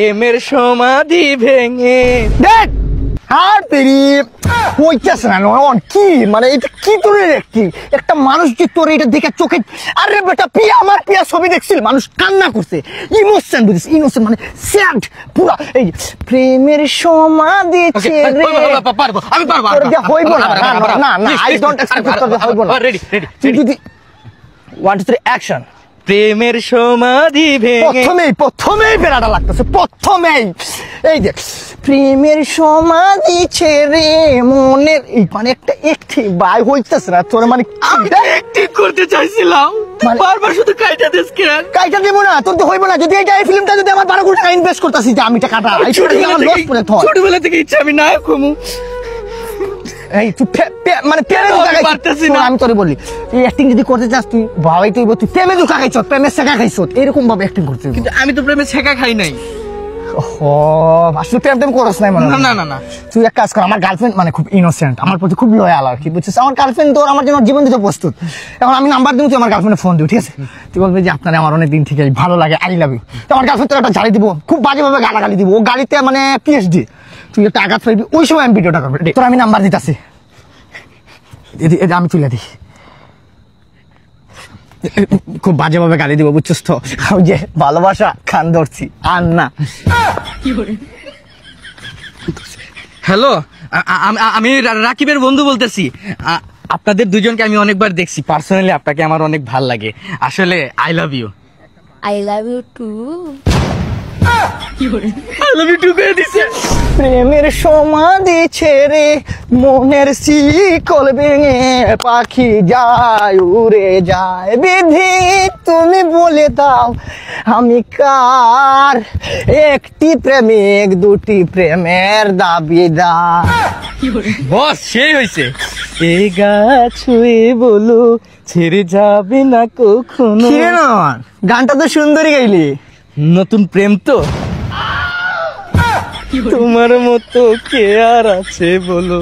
প্রেমের সমাধি ভেঙে দেখ আর তেরি কইতাছ না কি মানে এটা কি তোর কি একটা মানুষ যে তোর এটা দেখে চোখে আরে বেটা পিয়া আমার পিয়া ছবি দেখছিল মানুষ কান্না করছে ইমোশন বুঝিস ইমোশন মানে স্যাড পুরা এই প্রেমের সমাধি ছেড়ে পারবো আমি পারবো হইব না না আই ডোন্ট এক্সপেক্ট তোর হইব না রেডি যদি 1 2 3 অ্যাকশন প্রেমের সমাধি ভেঙে প্রথমেই বেড়াটা লাগতেছে প্রথমেই এই দেখ প্রেমের সমাধি ছেড়ে মনের এই মানে একটা একটি বাই হইতেছে না তোর মানে আমি অ্যাক্টিং করতে চাইছিলাম বারবার শুধু কাইটা দিস কেন কাইটা দেব না তোর তো হইব না যদি এই ফিল্মটা যদি আমার 12 কোটি টাকা ইনভেস্ট করতেছি যে আমি টাকাটা আমার লস করে থ ছোটবেলা থেকে ইচ্ছা আমি নায়ক হমু এই তুই মানে প্রেমে দুকা খাইছিস আমি তোরে বলি এই অ্যাক্টিং যদি করতে চাস তুই ভাই তুই প্রেমে দুকা খাইছস প্রেমে শেখা খাইছস এরকম ভাবে অ্যাক্টিং করতে হবে কিন্তু আমি তো প্রেমে শেখা খাই নাই ও আসলে প্রেম করছ না মানে না তুই এক কাজ কর আমার গার্লফ্রেন্ড মানে খুব ইনোসেন্ট আমার প্রতি খুব লয়াল আর কি বুঝছিস আমার গার্লফ্রেন্ড তোর আমার জন্য জীবন দিতে প্রস্তুত এখন আমি নাম্বার দিব তুই আমার গার্লফ্রেন্ডে ফোন দিও ঠিক আছে তুই বলবি যে আপনার আমার অনেক দিন থেকে ভালো লাগে আই লাভ ইউ তো আমার গার্লফ্রেন্ড তোর একটা ঝাড়ি দিব খুব বাজেভাবে গালাগালি দিব ও গালিতে মানে পিএইচডি তুই একটা আঘাত পাইবি ওই সময় আমি ভিডিওটা করবো তোর আমি নাম্বার দিতাছি আমি তুলে দিই খুব বাজেভাবে গালি দিব বুঝছিস তো ওই যে ভালোবাসা খান ধরছি আর না হ্যালো আমি রাকিবের বন্ধু বলতেছি আপনাদের দুজনকে আমি অনেকবার দেখছি পার্সোনালি আপনাকে আমার অনেক ভাল লাগে আসলে I love you too I love you too করে দিছে প্রেমের সমাধি ছেড়ে মনের শিকল ভেঙে পাখি যায় উড়ে যায় বিধি তুমি বলে দাও আমি কার একটি প্রেমিক দুটি প্রেমের দাবিদার বস সেই হয়েছে এই গাছ ছুঁয়ে বলো ছেড়ে যাবে না কখনো গানটা তো সুন্দরই গাইলি নতুন প্রেম তো তোমার মতো কে আর আছে বলো